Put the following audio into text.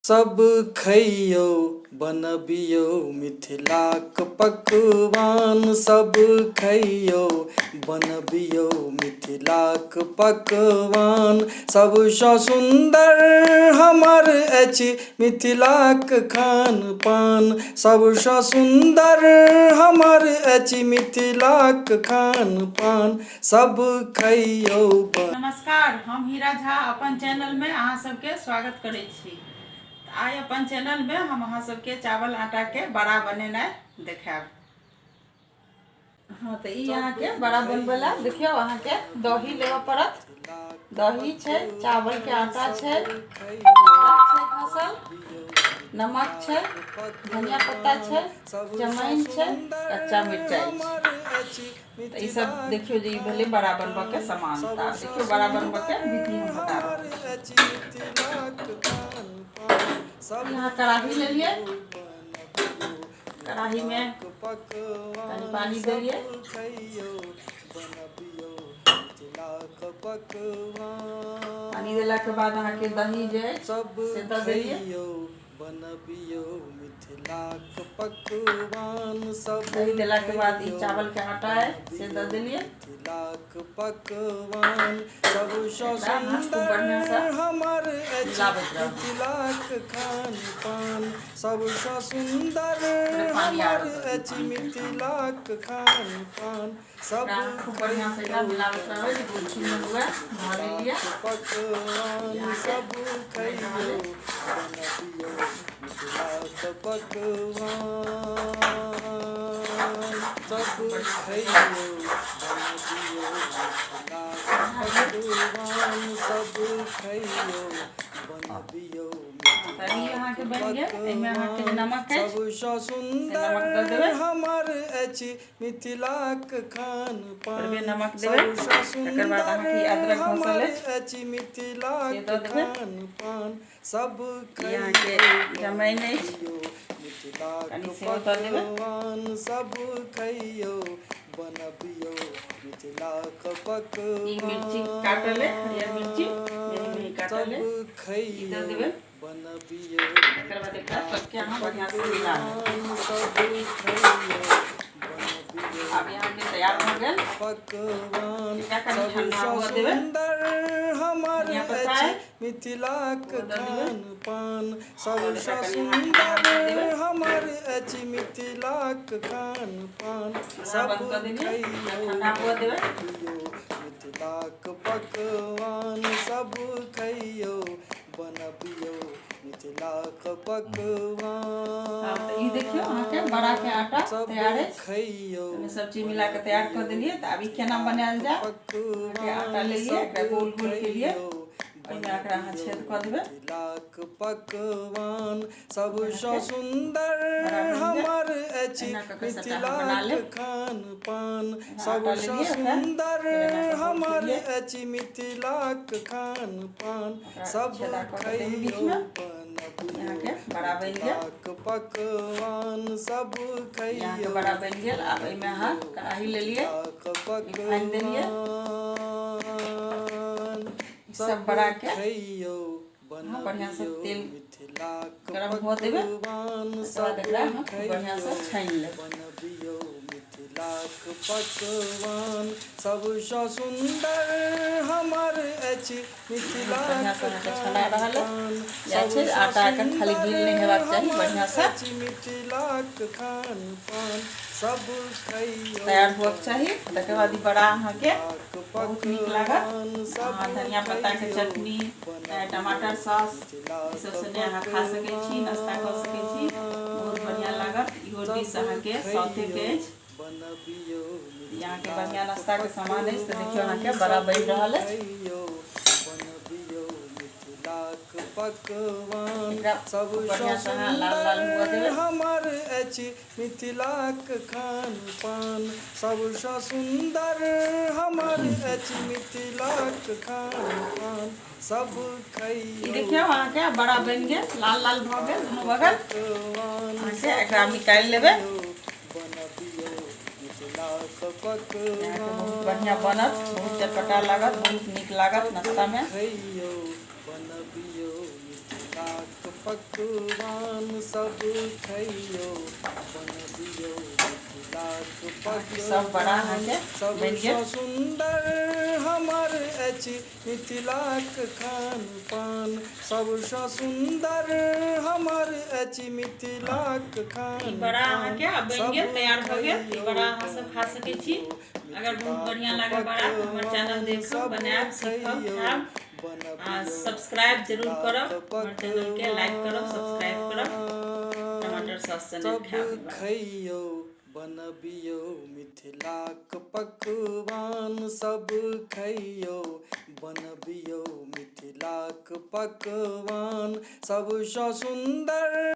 सब खइयो बनबियो मिथिलाक पकवान। सब खइयो बनबियो मिथिलाक पकवान। सबसँ सुन्दर हमर अछि मिथिलाक खान पान। सबसँ सुन्दर हमर अछि मिथिलाक खान पान। सब खइयो। नमस्कार, हम हीरा झा अपन चैनल में अहाँ सबके स्वागत करै छी। आइ अपन चैनल में हम अहाँ सबके चावल आटा के बड़ा बनेनाइ देखाएब। हाँ तो ई अहाँ के बड़ा बनबेला देखियो, अहाँ के दही लेवा पड़त। दही छै, चावल के आटा छै, खसल, नमक छै, धनिया पत्ता छै, जमाइन छै, कच्चा मिर्चाई छै। तो ई सब देखियो जे ई भेले बड़ा बनबा के सामान। देखियो बड़ा बनबा के विधि हम बता रहल छी। यहाँ कढ़ाई ले लिए, कढ़ाई में पानी देलिए, पानी देला के बाद अहाँ के दही जे से दऽ देलिए, बनबियो मिथिलाक पकवान। सब दही देला के बाद ई चावल के आटा है से दऽ देलिए, मिथिलाक पकवान। सबसँ सुन्दर बढ़िया से हमर अछि मिथिलाक खान पान। सबसँ सुन्दर हमर अछि मिथिलाक खान पान। सब खूब बढ़िया से एकरा मिलावट रहे जे गुलछी में हुए भर लिए पकवान। सब खइयो बनबियो मिथिलाक पकवान। सब खइयो बनबियो मिथिलाक पकवान। सब खइयो बनबियो यहाँ के बन गया। एमे अहाँ के नमक है, सबसँ सुन्दर हमर अछि मिथिलाक खान पान। नमक देबै। तकर बाद अहाँ के अदरक घसल अछि मिथिलाक खान पान। सब यहाँ के जमाइन मिथिलाक पकवान। सब खइयो बनबियो मिथिलाक पकवान। मिर्ची काटल है, हरियर मिर्ची मेही काटल है, सब खइयो बनबियो तकर बाद एकरा सबके अहाँ बढ़िया से मिला देबै। सब खइयो अब यहाँ के तैयार हो गेल पकवान। सबसँ सुन्दर हमर धनिया पत्ता अछि है, मिथिलाक खान पान। सबसँ सुन्दर हमर अछि मिथिलाक खान पान। सब खइयो मिथिलाक पकवान। सब खइयो बनबियो मिथिलाक पकवान। ई देखियो अहाँ के बड़ा के आटा तैयार है। खइयो सब चीज मिला के तैयार कर दिलिए। तो अभी केना बनायल जाए, के आटा ले लिए, एकरा गोल गोल के लिए ओइमे एकरा अहाँ छेद कर देबै। मिथिलाक पकवान। सबसँ सुन्दर हमर अछि मिथिलाक खान पान। सबसँ सुन्दर हमर अछि मिथिलाक खान पान। सब खइयो बनबियो मिथिलाक पकवान। सब खइयो बड़ा बन गेल। अब एमे अहाँ कढ़ाई ले लिए, रिफाइन देलिए, सब बड़ा के बढ़िया से तेल गरम हो देवे। बाद एकरा हम बढ़िया से छानि लेब। मिथिलाक पकवान। सबसँ सुन्दर हमर अछि मिथिलाक छना रहल छै। आटा के खाली गील नहीं हेबाक चाही, बढ़िया से मिथिलाक खान पान। सब खइयो तैयार हुअक चाही। तकर बाद ई बड़ा अहाँ के बहुत नीक लागत। धनिया पत्ता के चटनी, टमाटर सॉस ई सब संगे अहाँ खा सकै छी, नाश्ता कर सकै छी, बहुत बढ़िया लागत। इहो डिश अहाँ के साथे के अछि। यहाँ के बढ़िया नाश्ता के सामान अछि। तो देखियो अहाँ के बड़ा बन रहल अछि। पकवान। सबसँ सुन्दर हमर अछि मिथिलाक खान पान। सबसँ सुन्दर हमर अछि मिथिलाक खान पान। सब खइयो। देखियो अहाँ के बड़ा बन गेल, लाल लाल भ गेल दुनू बगल। अहाँ के एकरा निकालि लेबै। बहुत बढ़िया बनत, बहुत चटपटा लागत, बहुत नीक लागत नाश्ता में। पकवान सब खइयो बनबियो मिथिलाक सब बड़ा अहाँके पकवान बनि गेल। सबसँ सुन्दर हमर अछि मिथिलाक खान पान सबसँ सुन्दर हमर अछि मिथिलाक खान ई बड़ा अहाँके आब बनि गेल, तैयार भऽ गेल। ई बड़ा अहाँ सब खा सकै छी। अगर बहुत बढ़िया लागे बड़ा तऽ हमर चैनल देखब, बनायब, सीखब, खायब आ सब्सक्राइब जरूर करब। हमर चैनल के लाइक करब, सब्सक्राइब करब। टमाटर सॉस से सब खायब। खइयो बनबियो मिथिलाक पकवान सब खइयो बनबियो मिथिलाक पकवान सबसँ सुन्दर